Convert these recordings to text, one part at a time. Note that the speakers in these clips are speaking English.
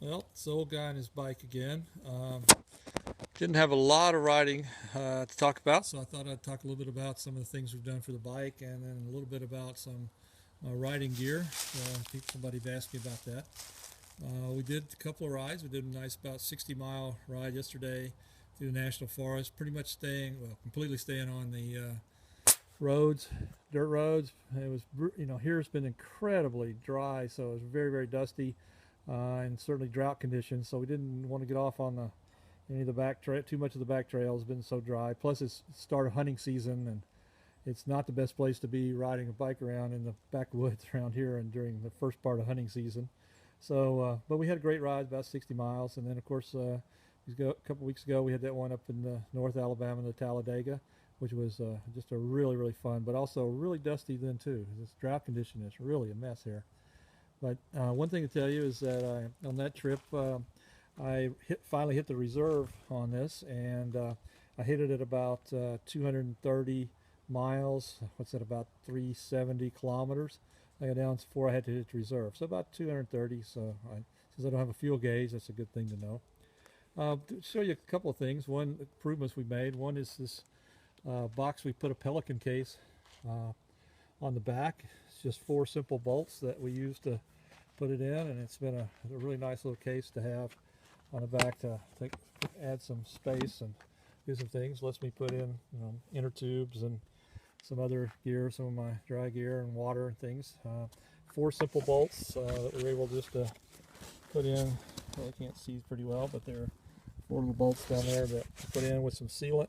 Well, it's the old guy on his bike again. Didn't have a lot of riding to talk about, so I thought I'd talk a little bit about some of the things we've done for the bike, and then a little bit about some riding gear. Somebody asked me about that. We did a couple of rides. We did a nice about 60-mile ride yesterday through the national forest, pretty much completely staying on the roads, dirt roads. It was, here it's been incredibly dry, so it was very, very dusty, and certainly drought conditions. So we didn't want to get off on any of the too much of the back trail has been so dry. Plus, it's the start of hunting season, and it's not the best place to be riding a bike around in the backwoods around here and during the first part of hunting season. So, but we had a great ride, about 60 miles, and then of course, a couple weeks ago we had that one up in North Alabama, the Talladega, which was just a really, really fun, but also really dusty then too. This drought condition is really a mess here. But one thing to tell you is that on that trip, finally hit the reserve on this, and I hit it at about 230 miles. What's that? About 370 kilometers. I got down before I had to hit reserve, so about 230. Since I don't have a fuel gauge, that's a good thing to know. To show you a couple of things. One improvements we made. One is this box. We put a Pelican case uh, on the back. It's just four simple bolts that we use to put it in, and it's been a really nice little case to have on the back to add some space and do some things. Lets me put in inner tubes and some other gear, some of my dry gear and water and things. Four simple bolts that we're able just to put in. Well, I can't see pretty well, but there are four little bolts down there that I put in with some sealant.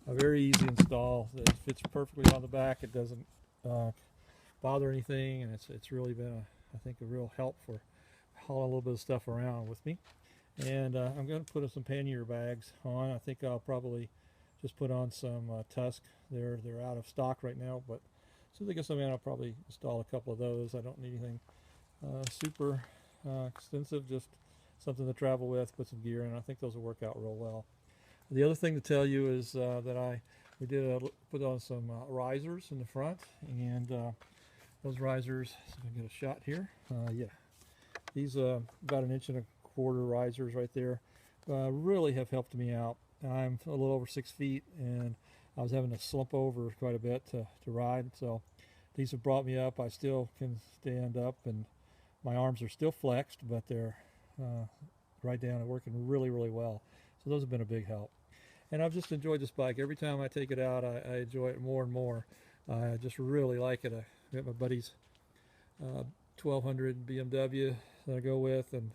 A very easy install. It fits perfectly on the back. It doesn't bother anything, and it's really been I think a real help for hauling a little bit of stuff around with me. And I'm going to put some pannier bags on. I think I'll probably just put on some Tusk. They're out of stock right now, but as soon as I get some in, I'll probably install a couple of those. I don't need anything super extensive, just something to travel with, put some gear in. I think those will work out real well. The other thing to tell you is that we did put on some risers in the front, and those risers. So I can get a shot here. Yeah, these about an inch and a quarter risers right there really have helped me out. I'm a little over 6 feet, and I was having to slump over quite a bit to ride. So these have brought me up. I still can stand up, and my arms are still flexed, but they're uh, right down and working really, really well. So those have been a big help. And I've just enjoyed this bike. Every time I take it out, I enjoy it more and more. I just really like it. I got my buddy's 1200 BMW that I go with, and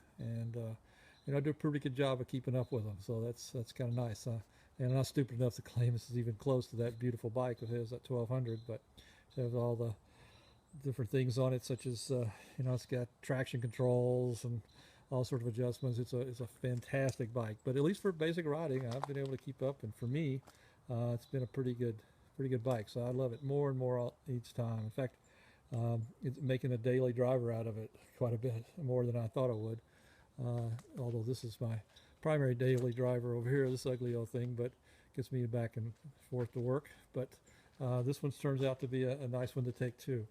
I do a pretty good job of keeping up with them. So that's kind of nice. And I'm not stupid enough to claim this is even close to that beautiful bike of his, that 1200, but it has all the different things on it, such as it's got traction controls and all sorts of adjustments. It's a fantastic bike. But at least for basic riding, I've been able to keep up, and for me, it's been a pretty good bike. So I love it more and more each time. In fact, it's making a daily driver out of it quite a bit more than I thought it would. Although this is my primary daily driver over here, this ugly old thing, but gets me back and forth to work. But this one turns out to be a nice one to take too.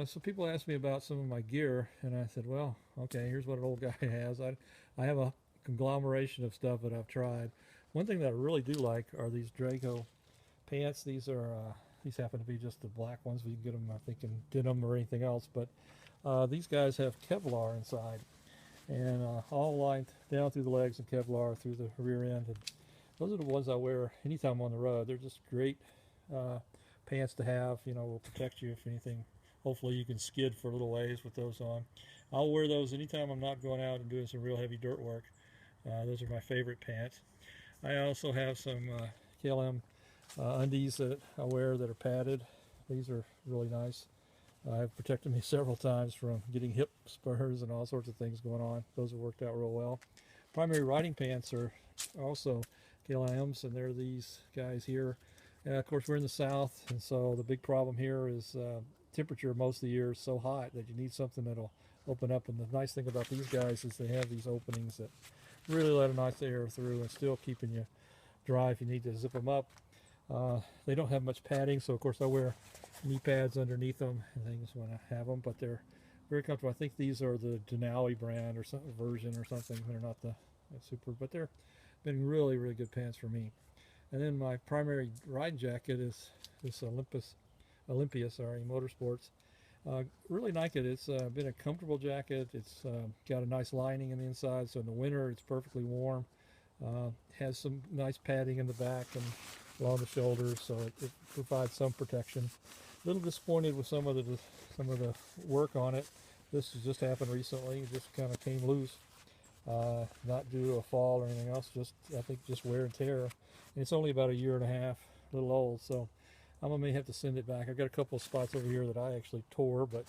So people ask me about some of my gear, and I said, well, okay, here's what an old guy has. I have a conglomeration of stuff that I've tried. One thing that I really do like are these Draco pants. These happen to be just the black ones. We can get them, I think, in denim or anything else. But these guys have Kevlar inside, and all lined down through the legs and Kevlar through the rear end. And those are the ones I wear anytime I'm on the road. They're just great uh, pants to have. Will protect you if anything. Hopefully you can skid for a little ways with those on. I'll wear those anytime I'm not going out and doing some real heavy dirt work. Those are my favorite pants. I also have some KLM undies that I wear that are padded. These are really nice. Have protected me several times from getting hip spurs and all sorts of things going on. Those have worked out real well. Primary riding pants are also KLMs, and they're these guys here. Of course, we're in the south, and so the big problem here is temperature most of the year is so hot that you need something that'll open up. And the nice thing about these guys is they have these openings that really let a nice air through and still keeping you dry if you need to zip them up. They don't have much padding, so of course I wear knee pads underneath them and things when I have them, but they're very comfortable. I think these are the Denali brand or some version or something. They're not the super, but they're been really, really good pants for me. And then my primary riding jacket is this Olympia, sorry, Motorsports. Really like it. It's been a comfortable jacket. It's got a nice lining in the inside, so in the winter it's perfectly warm. Has some nice padding in the back and along the shoulders, so it provides some protection. A little disappointed with some of the work on it. This has just happened recently. It just kind of came loose. Not due to a fall or anything else. Just I think just wear and tear. And it's only about a year and a half, a little old, so I may have to send it back. I've got a couple of spots over here that I actually tore, but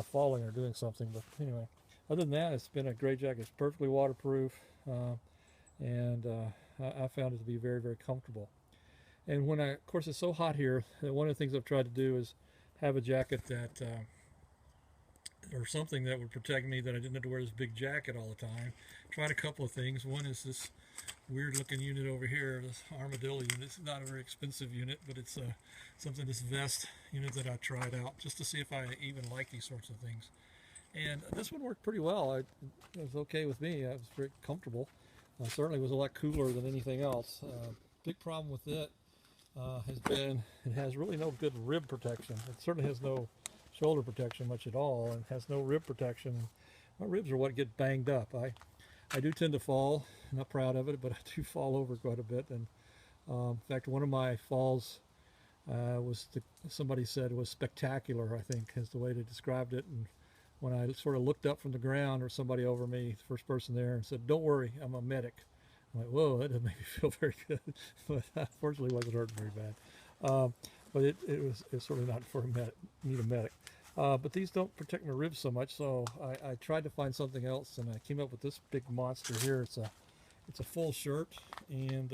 falling or doing something. But anyway, other than that, it's been a great jacket. It's perfectly waterproof, and I found it to be very, very comfortable. And when of course, it's so hot here, one of the things I've tried to do is have a jacket that, or something that would protect me, that I didn't have to wear this big jacket all the time. Tried a couple of things. One is this weird looking unit over here, this armadillo unit. It's not a very expensive unit, but it's this vest unit that I tried out just to see if I even like these sorts of things. And this one worked pretty well. It was okay with me. I was very comfortable. Certainly was a lot cooler than anything else. Big problem with it has been it has really no good rib protection. It certainly has no shoulder protection much at all, and has no rib protection. My ribs are what get banged up. I do tend to fall. I'm not proud of it, but I do fall over quite a bit. And in fact, one of my falls somebody said was spectacular, I think is the way they described it. And when I sort of looked up from the ground, or somebody over me, the first person there, and said, "Don't worry, I'm a medic." I'm like, whoa, that doesn't make me feel very good. But unfortunately, it wasn't hurting very bad. But it's certainly not for need a medic. But these don't protect my ribs so much, so I tried to find something else, and I came up with this big monster here. It's a full shirt, and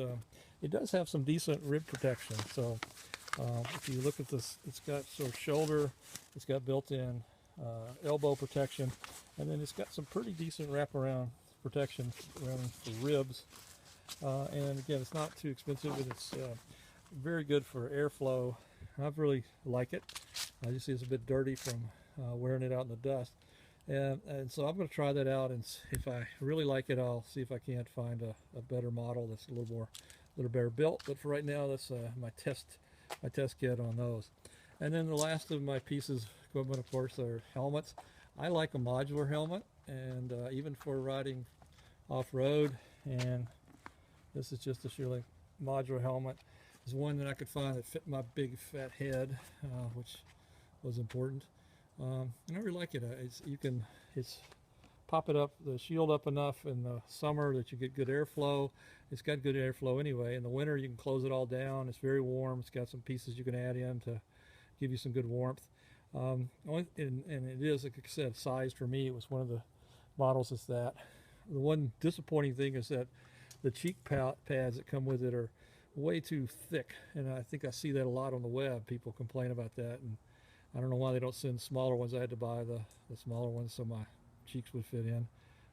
it does have some decent rib protection. So if you look at this, it's got sort of shoulder, it's got built-in elbow protection, and then it's got some pretty decent wraparound protection around the ribs. And again, it's not too expensive, but it's very good for airflow. I really like it. You see it's a bit dirty from wearing it out in the dust. And so I'm going to try that out, and if I really like it, I'll see if I can't find a better model that's a little better built. But for right now, that's my test kit on those. And then the last of my pieces of equipment, of course, are helmets. I like a modular helmet, and even for riding off-road. And this is just a sheerly modular helmet. There's one that I could find that fit my big fat head, which was important. And I really like it. It's pop it up, the shield up enough in the summer that you get good airflow. It's got good airflow anyway. In the winter, you can close it all down. It's very warm. It's got some pieces you can add in to give you some good warmth. And it is, like I said, sized for me. It was one of the models that's that. The one disappointing thing is that the cheek pads that come with it are way too thick, and I think I see that a lot on the web. People complain about that, and I don't know why they don't send smaller ones. I had to buy the smaller ones so my cheeks would fit in.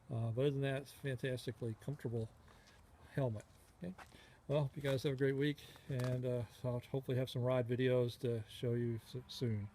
But other than that, it's a fantastically comfortable helmet. Okay. Well, hope you guys have a great week, and I'll hopefully have some ride videos to show you soon.